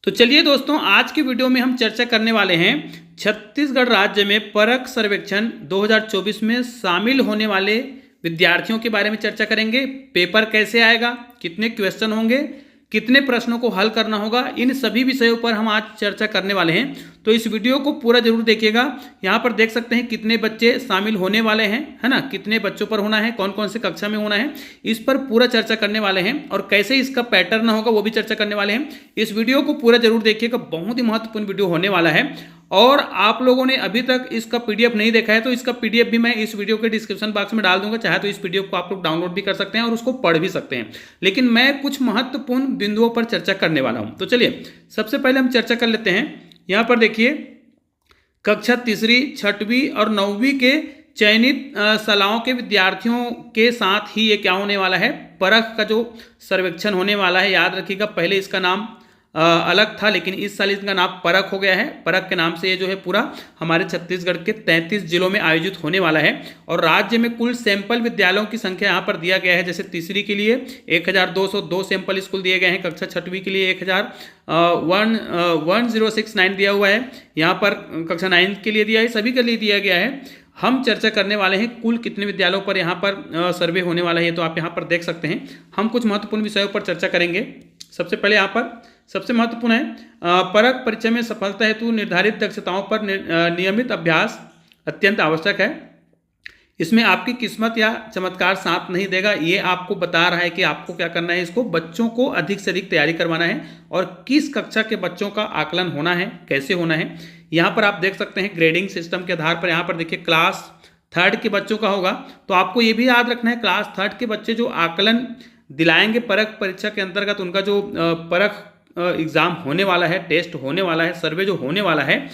तो चलिए दोस्तों, आज की वीडियो में हम चर्चा करने वाले हैं छत्तीसगढ़ राज्य में परख सर्वेक्षण 2024 में शामिल होने वाले विद्यार्थियों के बारे में चर्चा करेंगे। पेपर कैसे आएगा, कितने क्वेश्चन होंगे, कितने प्रश्नों को हल करना होगा, इन सभी विषयों पर हम आज चर्चा करने वाले हैं। तो इस वीडियो को पूरा जरूर देखिएगा। यहाँ पर देख सकते हैं कितने बच्चे शामिल होने वाले हैं, है ना, कितने बच्चों पर होना है, कौन कौन से कक्षा में होना है, इस पर पूरा चर्चा करने वाले हैं और कैसे इसका पैटर्न होगा वो भी चर्चा करने वाले हैं। इस वीडियो को पूरा जरूर देखिएगा, बहुत ही महत्वपूर्ण वीडियो होने वाला है। और आप लोगों ने अभी तक इसका पीडीएफ नहीं देखा है तो इसका पीडीएफ भी मैं इस वीडियो के डिस्क्रिप्शन बॉक्स में डाल दूंगा। चाहे तो इस पीडीएफ को आप लोग डाउनलोड भी कर सकते हैं और उसको पढ़ भी सकते हैं, लेकिन मैं कुछ महत्वपूर्ण बिंदुओं पर चर्चा करने वाला हूं। तो चलिए सबसे पहले हम चर्चा कर लेते हैं। यहां पर देखिए, कक्षा तीसरी, छठवीं और नौवीं के चयनित शालाओं के विद्यार्थियों के साथ ही ये क्या होने वाला है, परख का जो सर्वेक्षण होने वाला है। याद रखिएगा, पहले इसका नाम अलग था, लेकिन इस साल इसका नाम परख हो गया है। परख के नाम से ये जो है पूरा हमारे छत्तीसगढ़ के 33 जिलों में आयोजित होने वाला है। और राज्य में कुल सैंपल विद्यालयों की संख्या यहाँ पर दिया गया है। जैसे तीसरी के लिए 1202 सैंपल स्कूल दिए गए हैं, कक्षा छठवीं के लिए 1069 दिया हुआ है, यहाँ पर कक्षा 9 के लिए दिया है, सभी के लिए दिया गया है। हम चर्चा करने वाले हैं कुल कितने विद्यालयों पर यहाँ पर सर्वे होने वाला है, तो आप यहाँ पर देख सकते हैं। हम कुछ महत्वपूर्ण विषयों पर चर्चा करेंगे। सबसे पहले यहाँ पर सबसे महत्वपूर्ण है परख परीक्षा में सफलता हेतु निर्धारित दक्षताओं पर नियमित अभ्यास अत्यंत आवश्यक है। इसमें आपकी किस्मत या चमत्कार साथ नहीं देगा, ये आपको बता रहा है कि आपको क्या करना है। इसको बच्चों को अधिक से अधिक तैयारी करवाना है और किस कक्षा के बच्चों का आकलन होना है, कैसे होना है। यहाँ पर आप देख सकते हैं ग्रेडिंग सिस्टम के आधार पर। यहाँ पर देखिए क्लास 3rd के बच्चों का होगा, तो आपको ये भी याद रखना है क्लास 3rd के बच्चे जो आकलन दिलाएंगे परख परीक्षा के अंतर्गत, उनका जो परख एग्ज़ाम होने वाला है, टेस्ट होने वाला है, सर्वे जो होने वाला है,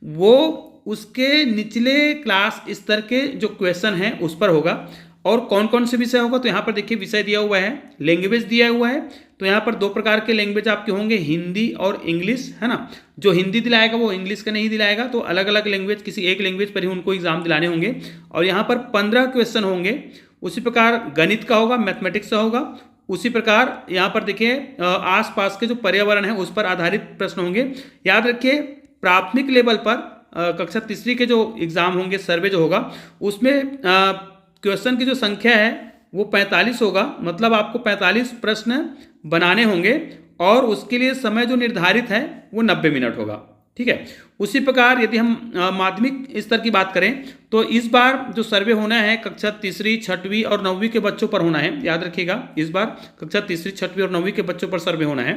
वो उसके निचले क्लास स्तर के जो क्वेश्चन हैं उस पर होगा। और कौन कौन से विषय होगा, तो यहाँ पर देखिए विषय दिया हुआ है, लैंग्वेज दिया हुआ है। तो यहाँ पर 2 प्रकार के लैंग्वेज आपके होंगे, हिंदी और इंग्लिश, है ना। जो हिंदी दिलाएगा वो इंग्लिश का नहीं दिलाएगा, तो अलग अलग लैंग्वेज, किसी एक लैंग्वेज पर ही उनको एग्जाम दिलाने होंगे। और यहाँ पर 15 क्वेश्चन होंगे। उसी प्रकार गणित का होगा, मैथमेटिक्स का होगा। उसी प्रकार यहाँ पर देखिए आसपास के जो पर्यावरण है उस पर आधारित प्रश्न होंगे। याद रखिए, प्राथमिक लेवल पर कक्षा तीसरी के जो एग्जाम होंगे, सर्वे जो होगा, उसमें क्वेश्चन की जो संख्या है वो 45 होगा। मतलब आपको 45 प्रश्न बनाने होंगे और उसके लिए समय जो निर्धारित है वो 90 मिनट होगा, ठीक है। उसी प्रकार यदि हम माध्यमिक स्तर की बात करें तो इस बार जो सर्वे होना है कक्षा तीसरी, छठवीं और नौवीं के बच्चों पर होना है। याद रखिएगा, इस बार कक्षा तीसरी, छठवीं और नौवीं के बच्चों पर सर्वे होना है।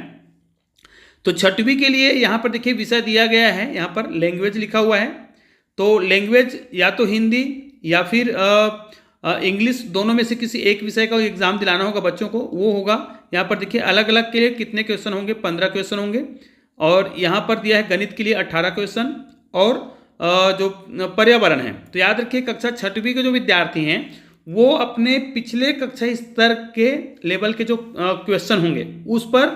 तो छठवीं के लिए यहाँ पर देखिए विषय दिया गया है, यहाँ पर लैंग्वेज लिखा हुआ है। तो लैंग्वेज या तो हिंदी या फिर इंग्लिश, दोनों में से किसी एक विषय का एग्जाम दिलाना होगा बच्चों को, वो होगा। यहाँ पर देखिए अलग अलग के लिए कितने क्वेश्चन होंगे, 15 क्वेश्चन होंगे। और यहाँ पर दिया है गणित के लिए 18 क्वेश्चन और जो पर्यावरण है। तो याद रखिए, कक्षा छठवीं के जो विद्यार्थी हैं वो अपने पिछले कक्षा स्तर के लेवल के जो क्वेश्चन होंगे उस पर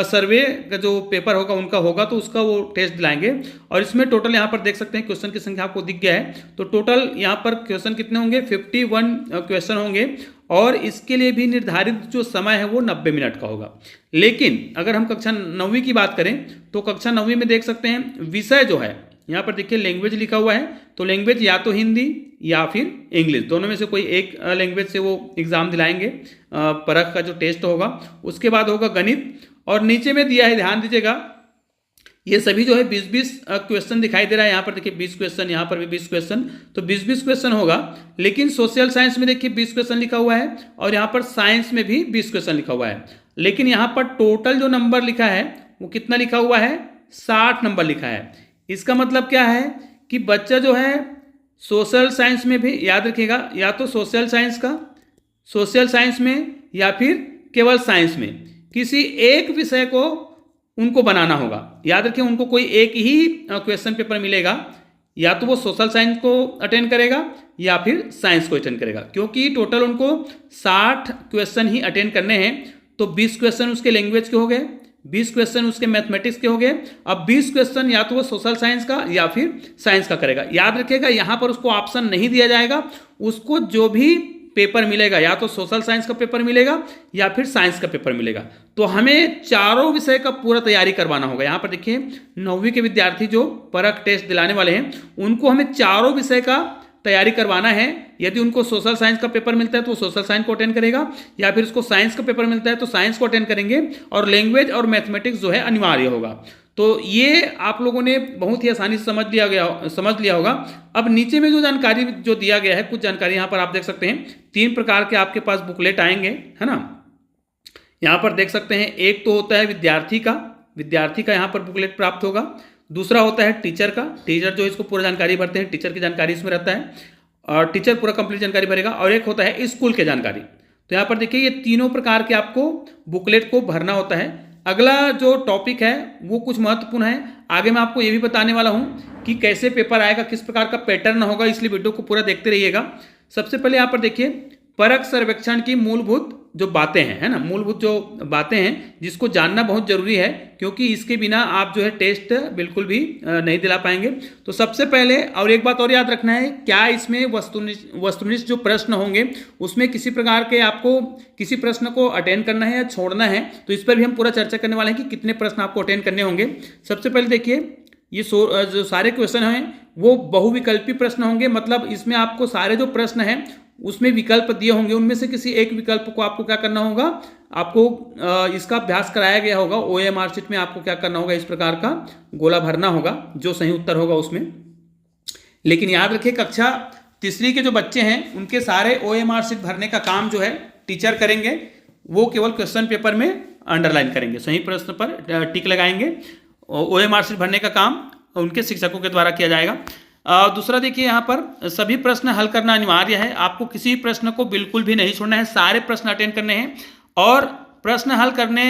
सर्वे का जो पेपर होगा उनका होगा, तो उसका वो टेस्ट दिलाएंगे। और इसमें टोटल यहाँ पर देख सकते हैं क्वेश्चन की संख्या आपको दिख गया है। तो टोटल यहाँ पर क्वेश्चन कितने होंगे, 51 क्वेश्चन होंगे। और इसके लिए भी निर्धारित जो समय है वो 90 मिनट का होगा। लेकिन अगर हम कक्षा 9वीं की बात करें तो कक्षा 9वीं में देख सकते हैं विषय जो है, यहाँ पर देखिए लैंग्वेज लिखा हुआ है। तो लैंग्वेज या तो हिंदी या फिर इंग्लिश, दोनों में से कोई एक लैंग्वेज से वो एग्जाम दिलाएंगे, परख का जो टेस्ट होगा। उसके बाद होगा गणित। और नीचे में दिया है, ध्यान दीजिएगा, ये सभी जो है 20-20 क्वेश्चन दिखाई दे रहा है। यहाँ पर देखिए 20 क्वेश्चन, यहाँ पर भी 20 क्वेश्चन, तो 20-20 क्वेश्चन होगा। लेकिन सोशल साइंस में देखिए 20 क्वेश्चन लिखा हुआ है और यहाँ पर साइंस में भी 20 क्वेश्चन लिखा हुआ है। लेकिन यहाँ पर टोटल जो नंबर लिखा है वो कितना लिखा हुआ है, 60 नंबर लिखा है। इसका मतलब क्या है कि बच्चा जो है सोशल साइंस में भी, याद रखिएगा, या तो सोशल साइंस में या फिर केवल साइंस में किसी एक विषय को उनको बनाना होगा। याद रखिए, उनको कोई एक ही क्वेश्चन पेपर मिलेगा, या तो वो सोशल साइंस को अटेंड करेगा या फिर साइंस को अटेंड करेगा, क्योंकि टोटल उनको 60 क्वेश्चन ही अटेंड करने हैं। तो 20 क्वेश्चन उसके लैंग्वेज के हो गए, 20 क्वेश्चन उसके मैथमेटिक्स के हो गए। अब 20 क्वेश्चन या तो वो सोशल साइंस का या फिर साइंस का करेगा। याद रखिएगा, यहाँ पर उसको ऑप्शन नहीं दिया जाएगा, उसको जो भी पेपर मिलेगा, या तो सोशल साइंस का पेपर मिलेगा या फिर साइंस का पेपर मिलेगा। तो हमें चारों विषय का पूरा तैयारी करवाना होगा। यहाँ पर देखिए 9वीं के विद्यार्थी जो परख टेस्ट दिलाने वाले हैं उनको हमें चारों विषय का तैयारी करवाना है। यदि उनको सोशल साइंस का पेपर मिलता है तो सोशल साइंस को अटेंड करेगा, या फिर उसको साइंस का पेपर मिलता है तो साइंस को अटेंड करेंगे, और लैंग्वेज और मैथमेटिक्स जो है अनिवार्य होगा। तो ये आप लोगों ने बहुत ही आसानी से समझ लिया होगा। अब नीचे में जो जानकारी जो दिया गया है, कुछ जानकारी यहाँ पर आप देख सकते हैं। 3 प्रकार के आपके पास बुकलेट आएंगे, है ना। यहाँ पर देख सकते हैं, एक तो होता है विद्यार्थी का यहाँ पर बुकलेट प्राप्त होगा। दूसरा होता है टीचर का, टीचर जो इसको पूरा जानकारी भरते हैं, टीचर की जानकारी इसमें रहता है और टीचर पूरा कंप्लीट जानकारी भरेगा। और एक होता है स्कूल के जानकारी। तो यहाँ पर देखिए ये तीनों प्रकार के आपको बुकलेट को भरना होता है। अगला जो टॉपिक है वो कुछ महत्वपूर्ण है। आगे मैं आपको ये भी बताने वाला हूँ कि कैसे पेपर आएगा, किस प्रकार का पैटर्न होगा, इसलिए वीडियो को पूरा देखते रहिएगा। सबसे पहले यहाँ पर देखिए परख सर्वेक्षण की मूलभूत जो बातें हैं, है ना, मूलभूत जो बातें हैं जिसको जानना बहुत जरूरी है, क्योंकि इसके बिना आप जो है टेस्ट बिल्कुल भी नहीं दिला पाएंगे। तो सबसे पहले और एक बात और याद रखना है, क्या इसमें वस्तुनिष्ठ जो प्रश्न होंगे उसमें किसी प्रकार के आपको किसी प्रश्न को अटेंड करना है या छोड़ना है, तो इस पर भी हम पूरा चर्चा करने वाले हैं कि कितने प्रश्न आपको अटेंड करने होंगे। सबसे पहले देखिए ये जो सारे क्वेश्चन हैं वो बहुविकल्पी प्रश्न होंगे, मतलब इसमें आपको सारे जो प्रश्न हैं उसमें विकल्प दिए होंगे, उनमें से किसी एक विकल्प को आपको क्या करना होगा, आपको इसका अभ्यास कराया गया होगा। OMR शीट में आपको क्या करना होगा, इस प्रकार का गोला भरना होगा, जो सही उत्तर होगा उसमें। लेकिन याद रखिए कक्षा तीसरी के जो बच्चे हैं उनके सारे OMR शीट भरने का काम जो है टीचर करेंगे, वो केवल क्वेश्चन पेपर में अंडरलाइन करेंगे, सही प्रश्न पर टिक लगाएंगे। OMR शीट भरने का काम उनके शिक्षकों के द्वारा किया जाएगा। दूसरा देखिए यहाँ पर सभी प्रश्न हल करना अनिवार्य है, आपको किसी प्रश्न को बिल्कुल भी नहीं छोड़ना है, सारे प्रश्न अटेंड करने हैं। और प्रश्न हल करने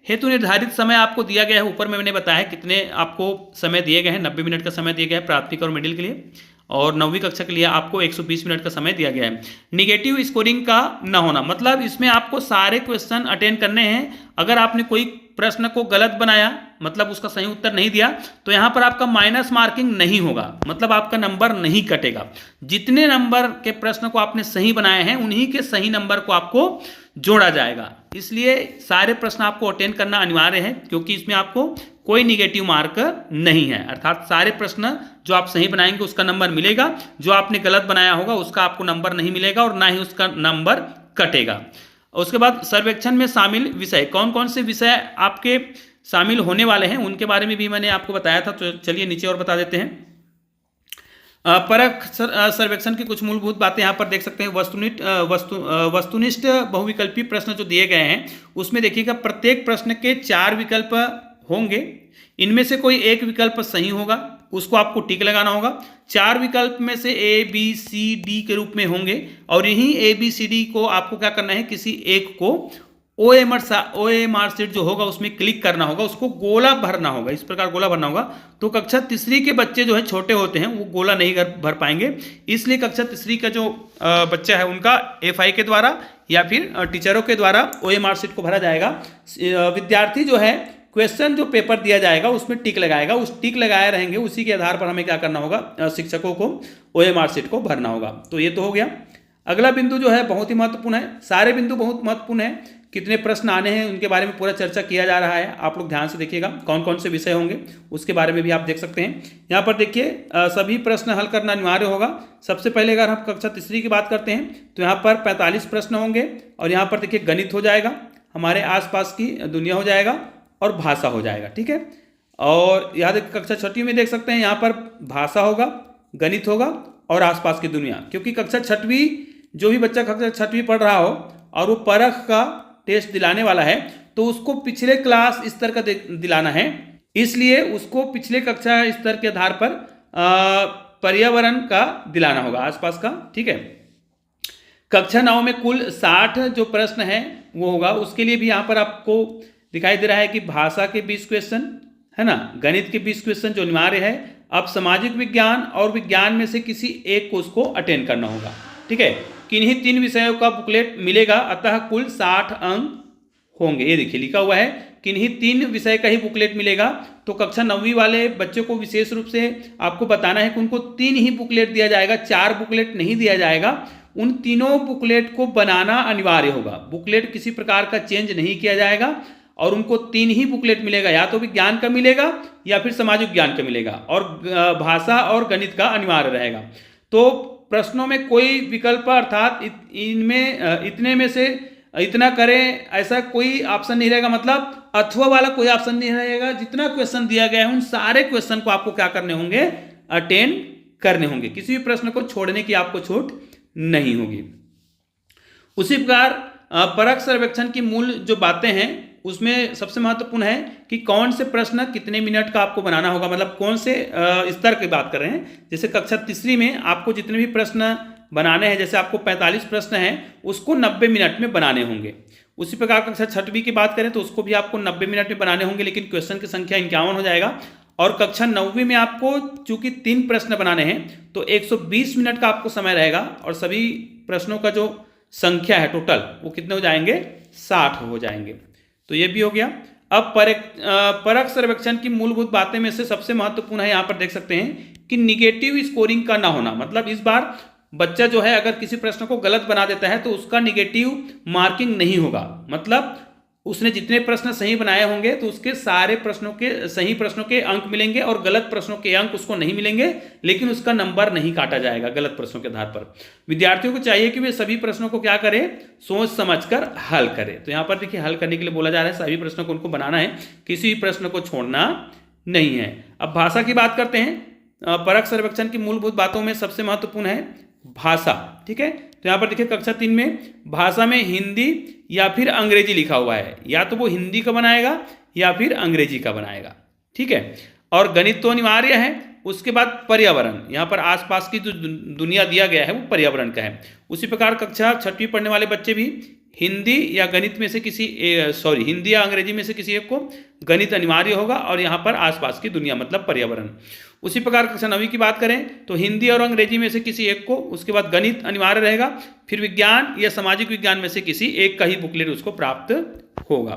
हेतु निर्धारित समय आपको दिया गया है, ऊपर में मैंने बताया कितने आपको समय दिए गए हैं, 90 मिनट का समय दिया गया है प्राथमिक और मिडिल के लिए, और 9वीं कक्षा के लिए आपको 120 मिनट का समय दिया गया है। निगेटिव स्कोरिंग का न होना, मतलब इसमें आपको सारे क्वेश्चन अटेंड करने हैं। अगर आपने कोई प्रश्न को गलत बनाया, मतलब उसका सही उत्तर नहीं दिया, तो यहाँ पर आपका माइनस मार्किंग नहीं होगा, मतलब आपका नंबर नहीं कटेगा। जितने नंबर के प्रश्न को आपने सही बनाए हैं उन्हीं के सही नंबर को आपको जोड़ा जाएगा। इसलिए सारे प्रश्न आपको अटेंड करना अनिवार्य है, क्योंकि इसमें आपको कोई निगेटिव मार्क नहीं है, अर्थात सारे प्रश्न जो आप सही बनाएंगे उसका नंबर मिलेगा, जो आपने गलत बनाया होगा उसका आपको नंबर नहीं मिलेगा और ना ही उसका नंबर कटेगा। उसके बाद सर्वेक्षण में शामिल विषय, कौन कौन से विषय आपके शामिल होने वाले हैं उनके बारे में भी मैंने आपको बताया था, तो चलिए नीचे और बता देते हैं। परख सर्वेक्षण की कुछ मूलभूत बातें यहाँ पर देख सकते हैं। वस्तुनिष्ठ बहुविकल्पी प्रश्न जो दिए गए हैं उसमें देखिएगा प्रत्येक प्रश्न के 4 विकल्प होंगे, इनमें से कोई एक विकल्प सही होगा, उसको आपको टिक लगाना होगा। 4 विकल्प में से ABCD के रूप में होंगे, और यही ABCD को आपको क्या करना है, किसी एक को OMR शीट जो होगा उसमें क्लिक करना होगा, उसको गोला भरना होगा, इस प्रकार गोला भरना होगा। तो कक्षा तीसरी के बच्चे जो है छोटे होते हैं वो गोला नहीं भर पाएंगे, इसलिए कक्षा तीसरी का जो बच्चा है उनका FI के द्वारा या फिर टीचरों के द्वारा OMR शीट को भरा जाएगा। विद्यार्थी जो है क्वेश्चन जो पेपर दिया जाएगा उसमें टिक लगाएगा, उस टिक लगाए रहेंगे, उसी के आधार पर हमें क्या करना होगा, शिक्षकों को OMR शीट को भरना होगा। तो ये तो हो गया। अगला बिंदु जो है बहुत ही महत्वपूर्ण है, सारे बिंदु बहुत महत्वपूर्ण है, कितने प्रश्न आने हैं उनके बारे में पूरा चर्चा किया जा रहा है। आप लोग ध्यान से देखिएगा कौन कौन से विषय होंगे उसके बारे में भी आप देख सकते हैं। यहाँ पर देखिए सभी प्रश्न हल करना अनिवार्य होगा। सबसे पहले अगर हम कक्षा तीसरी की बात करते हैं तो यहाँ पर 45 प्रश्न होंगे, और यहाँ पर देखिए गणित हो जाएगा, हमारे आसपास की दुनिया हो जाएगा और भाषा हो जाएगा, ठीक है। और यहाँ कक्षा छठी में देख सकते हैं यहाँ पर भाषा होगा, गणित होगा और आसपास की दुनिया, क्योंकि कक्षा छठवीं जो भी बच्चा कक्षा छठवीं पढ़ रहा हो और वो परख का टेस्ट दिलाने वाला है तो उसको पिछले क्लास स्तर का दिलाना है, इसलिए उसको पिछले कक्षा स्तर के आधार पर पर्यावरण का दिलाना होगा, आसपास का, ठीक है। कक्षा 9 में कुल 60 जो प्रश्न है वो होगा, उसके लिए भी यहाँ पर आपको दिखाई दे रहा है कि भाषा के 20 क्वेश्चन है ना, गणित के 20 क्वेश्चन जो अनिवार्य है। अब सामाजिक विज्ञान और विज्ञान में से किसी एक को उसको अटेंड करना होगा, ठीक है। किन्हीं 3 विषयों का बुकलेट मिलेगा, अतः कुल 60 अंक होंगे। ये देखिए लिखा हुआ है किन्हीं 3 विषय का ही बुकलेट मिलेगा, तो कक्षा 9वीं वाले बच्चों को विशेष रूप से आपको बताना है कि उनको 3 ही बुकलेट दिया जाएगा, 4 बुकलेट नहीं दिया जाएगा। उन तीनों बुकलेट को बनाना अनिवार्य होगा। बुकलेट किसी प्रकार का चेंज नहीं किया जाएगा और उनको 3 ही बुकलेट मिलेगा, या तो विज्ञान का मिलेगा या फिर सामाजिक विज्ञान का मिलेगा, और भाषा और गणित का अनिवार्य रहेगा। तो प्रश्नों में कोई विकल्प अर्थात इनमें इतने में से इतना करें ऐसा कोई ऑप्शन नहीं रहेगा, मतलब अथवा वाला कोई ऑप्शन नहीं रहेगा। जितना क्वेश्चन दिया गया है उन सारे क्वेश्चन को आपको क्या करने होंगे, अटेंड करने होंगे। किसी भी प्रश्न को छोड़ने की आपको छूट नहीं होगी। उसी प्रकार परख सर्वेक्षण की मूल जो बातें हैं उसमें सबसे महत्वपूर्ण है कि कौन से प्रश्न कितने मिनट का आपको बनाना होगा, मतलब कौन से स्तर की बात कर रहे हैं। जैसे कक्षा तीसरी में आपको जितने भी प्रश्न बनाने हैं, जैसे आपको 45 प्रश्न हैं उसको 90 मिनट में बनाने होंगे। उसी प्रकार कक्षा छठवीं की बात करें तो उसको भी आपको 90 मिनट में बनाने होंगे, लेकिन क्वेश्चन की संख्या 51 हो जाएगा। और कक्षा 9वीं में आपको चूंकि 3 प्रश्न बनाने हैं तो 120 मिनट का आपको समय रहेगा, और सभी प्रश्नों का जो संख्या है टोटल वो कितने हो जाएंगे, 60 हो जाएंगे। तो ये भी हो गया। अब परख सर्वेक्षण की मूलभूत बातें में से सबसे महत्वपूर्ण है, यहाँ पर देख सकते हैं कि निगेटिव स्कोरिंग का ना होना। मतलब इस बार बच्चा जो है अगर किसी प्रश्न को गलत बना देता है तो उसका निगेटिव मार्किंग नहीं होगा, मतलब उसने जितने प्रश्न सही बनाए होंगे तो उसके सारे प्रश्नों के सही प्रश्नों के अंक मिलेंगे और गलत प्रश्नों के अंक उसको नहीं मिलेंगे, लेकिन उसका नंबर नहीं काटा जाएगा गलत प्रश्नों के आधार पर। विद्यार्थियों को चाहिए कि वे सभी प्रश्नों को क्या करें, सोच समझकर हल करें। तो यहाँ पर देखिए हल करने के लिए बोला जा रहा है, सभी प्रश्नों को उनको बनाना है, किसी भी प्रश्न को छोड़ना नहीं है। अब भाषा की बात करते हैं। परख सर्वेक्षण की मूलभूत बातों में सबसे महत्वपूर्ण है भाषा, ठीक है। तो यहाँ पर देखिए कक्षा 3 में भाषा में हिंदी या फिर अंग्रेजी लिखा हुआ है, या तो वो हिंदी का बनाएगा या फिर अंग्रेजी का बनाएगा, ठीक है। और गणित तो अनिवार्य है। उसके बाद पर्यावरण, यहाँ पर आसपास की जो दुनिया दिया गया है वो पर्यावरण का है। उसी प्रकार कक्षा 6वीं पढ़ने वाले बच्चे भी हिंदी या गणित में से किसी हिंदी या अंग्रेजी में से किसी एक को गणित अनिवार्य होगा, और यहाँ पर आसपास की दुनिया मतलब पर्यावरण। उसी प्रकार कक्षा 9वीं की बात करें तो हिंदी और अंग्रेजी में से किसी एक को, उसके बाद गणित अनिवार्य रहेगा, फिर विज्ञान या सामाजिक विज्ञान में से किसी एक का ही बुकलेट उसको प्राप्त होगा।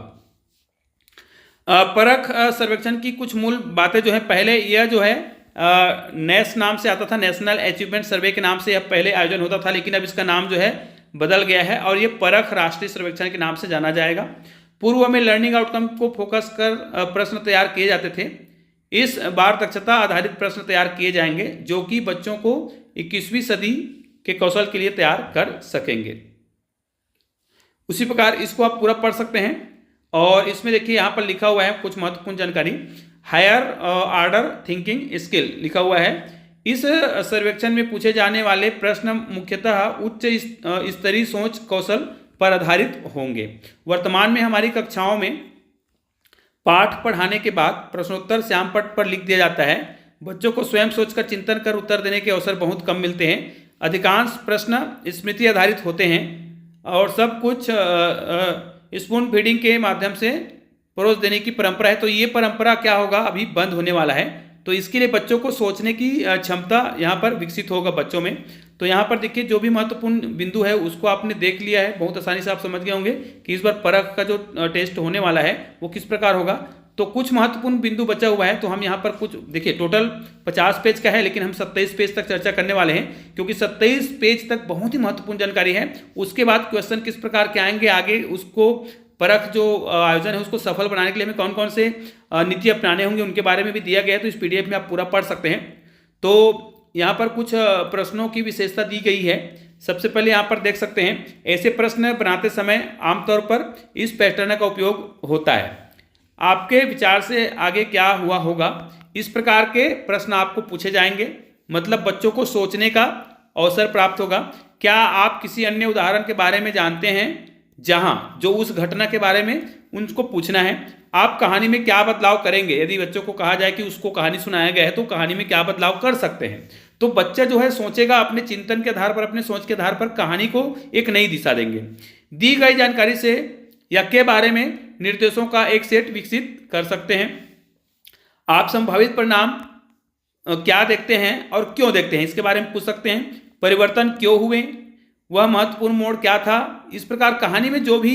परख सर्वेक्षण की कुछ मूल बातें जो है, पहले यह जो है नेस नाम से आता था, नेशनल अचीवमेंट सर्वे के नाम से यह पहले आयोजन होता था, लेकिन अब इसका नाम जो है बदल गया है और ये परख राष्ट्रीय सर्वेक्षण के नाम से जाना जाएगा। पूर्व में लर्निंग आउटकम को फोकस कर प्रश्न तैयार किए जाते थे। इस बार दक्षता आधारित प्रश्न तैयार किए जाएंगे जो कि बच्चों को 21वीं सदी के कौशल के लिए तैयार कर सकेंगे। उसी प्रकार इसको आप पूरा पढ़ सकते हैं, और इसमें देखिए यहाँ पर लिखा हुआ है कुछ महत्वपूर्ण जानकारी। हायर ऑर्डर थिंकिंग स्किल लिखा हुआ है। इस सर्वेक्षण में पूछे जाने वाले प्रश्न मुख्यतः उच्च स्तरीय सोच कौशल पर आधारित होंगे। वर्तमान में हमारी कक्षाओं में पाठ पढ़ाने के बाद प्रश्नोत्तर श्यामपट्ट पर लिख दिया जाता है। बच्चों को स्वयं सोचकर चिंतन कर उत्तर देने के अवसर बहुत कम मिलते हैं। अधिकांश प्रश्न स्मृति आधारित होते हैं और सब कुछ स्पून फीडिंग के माध्यम से परोस देने की परंपरा है। तो ये परंपरा क्या होगा, अभी बंद होने वाला है। तो इसके लिए बच्चों को सोचने की क्षमता यहाँ पर विकसित होगा बच्चों में। तो यहाँ पर देखिए जो भी महत्वपूर्ण बिंदु है उसको आपने देख लिया है, बहुत आसानी से आप समझ गए होंगे कि इस बार परख का जो टेस्ट होने वाला है वो किस प्रकार होगा। तो कुछ महत्वपूर्ण बिंदु बचा हुआ है, तो हम यहाँ पर कुछ देखिए, टोटल 50 पेज का है, लेकिन हम 27 पेज तक चर्चा करने वाले हैं, क्योंकि 27 पेज तक बहुत ही महत्वपूर्ण जानकारी है। उसके बाद क्वेश्चन किस प्रकार के आएंगे आगे, उसको परख जो आयोजन है उसको सफल बनाने के लिए हमें कौन कौन से नीति अपनाने होंगे उनके बारे में भी दिया गया है। तो इस PDF में आप पूरा पढ़ सकते हैं। तो यहाँ पर कुछ प्रश्नों की विशेषता दी गई है। सबसे पहले यहाँ पर देख सकते हैं, ऐसे प्रश्न बनाते समय आमतौर पर इस पैटर्न का उपयोग होता है। आपके विचार से आगे क्या हुआ होगा, इस प्रकार के प्रश्न आपको पूछे जाएंगे, मतलब बच्चों को सोचने का अवसर प्राप्त होगा। क्या आप किसी अन्य उदाहरण के बारे में जानते हैं जहां जो उस घटना के बारे में उनको पूछना है। आप कहानी में क्या बदलाव करेंगे, यदि बच्चों को कहा जाए कि उसको कहानी सुनाया गया है तो कहानी में क्या बदलाव कर सकते हैं। तो बच्चा जो है सोचेगा, अपने चिंतन के आधार पर, अपने सोच के आधार पर कहानी को एक नई दिशा देंगे। दी गई जानकारी से या के बारे में निर्देशों का एक सेट विकसित कर सकते हैं। आप संभावित परिणाम क्या देखते हैं और क्यों देखते हैं, इसके बारे में पूछ सकते हैं। परिवर्तन क्यों हुए, वह महत्वपूर्ण मोड़ क्या था। इस प्रकार कहानी में जो भी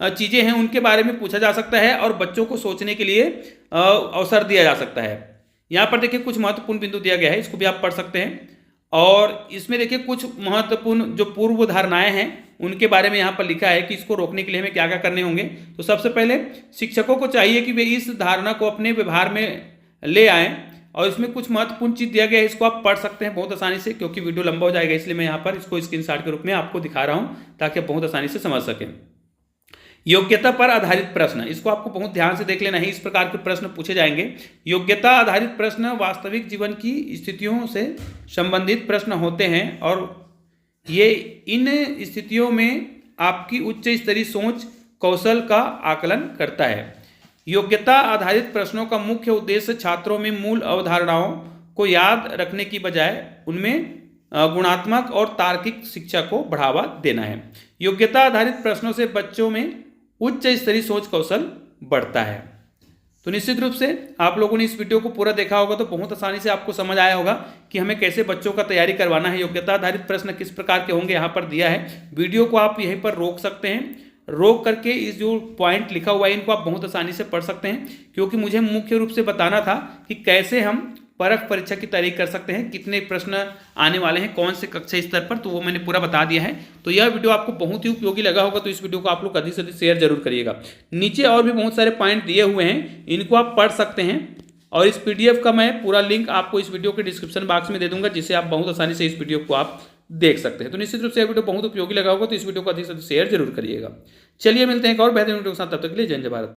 चीज़ें हैं उनके बारे में पूछा जा सकता है और बच्चों को सोचने के लिए अवसर दिया जा सकता है। यहाँ पर देखिए कुछ महत्वपूर्ण बिंदु दिया गया है, इसको भी आप पढ़ सकते हैं। और इसमें देखिए कुछ महत्वपूर्ण जो पूर्व धारणाएं हैं उनके बारे में यहाँ पर लिखा है कि इसको रोकने के लिए हमें क्या क्या करने होंगे। तो सबसे पहले शिक्षकों को चाहिए कि वे इस धारणा को अपने व्यवहार में ले आएं, और इसमें कुछ महत्वपूर्ण चीज दिया गया है, इसको आप पढ़ सकते हैं बहुत आसानी से, क्योंकि वीडियो लंबा हो जाएगा इसलिए मैं यहाँ पर इसको स्क्रीनशॉट के रूप में आपको दिखा रहा हूँ ताकि आप बहुत आसानी से समझ सकें। योग्यता पर आधारित प्रश्न, इसको आपको बहुत ध्यान से देख लेना है, इस प्रकार के प्रश्न पूछे जाएंगे। योग्यता आधारित प्रश्न वास्तविक जीवन की स्थितियों से संबंधित प्रश्न होते हैं और ये इन स्थितियों में आपकी उच्च स्तरीय सोच कौशल का आकलन करता है। योग्यता आधारित प्रश्नों का मुख्य उद्देश्य छात्रों में मूल अवधारणाओं को याद रखने की बजाय उनमें गुणात्मक और तार्किक शिक्षा को बढ़ावा देना है। योग्यता आधारित प्रश्नों से बच्चों में उच्च स्तरीय सोच कौशल बढ़ता है। तो निश्चित रूप से आप लोगों ने इस वीडियो को पूरा देखा होगा तो बहुत आसानी से आपको समझ आया होगा कि हमें कैसे बच्चों का तैयारी करवाना है। योग्यता आधारित प्रश्न किस प्रकार के होंगे यहाँ पर दिया है। वीडियो को आप यहीं पर रोक सकते हैं, रोक करके इस जो पॉइंट लिखा हुआ है इनको आप बहुत आसानी से पढ़ सकते हैं, क्योंकि मुझे मुख्य रूप से बताना था कि कैसे हम परख परीक्षा की तैयारी कर सकते हैं, कितने प्रश्न आने वाले हैं कौन से कक्षा स्तर पर, तो वो मैंने पूरा बता दिया है। तो यह वीडियो आपको बहुत ही उपयोगी लगा होगा तो इस वीडियो को आप लोग अधिक से अधिक शेयर जरूर करिएगा। नीचे और भी बहुत सारे पॉइंट दिए हुए हैं, इनको आप पढ़ सकते हैं और इस PDF का मैं पूरा लिंक आपको इस वीडियो के डिस्क्रिप्शन बॉक्स में दे दूंगा, जिससे आप बहुत आसानी से इस वीडियो को आप देख सकते हैं। तो निश्चित रूप से यह वीडियो बहुत उपयोगी लगा होगा तो इस वीडियो को अधिक से अधिक शेयर जरूर करिएगा। चलिए मिलते हैं एक और बेहतरीन वीडियो के साथ, तब तक के लिए जय हिंद, जय भारत।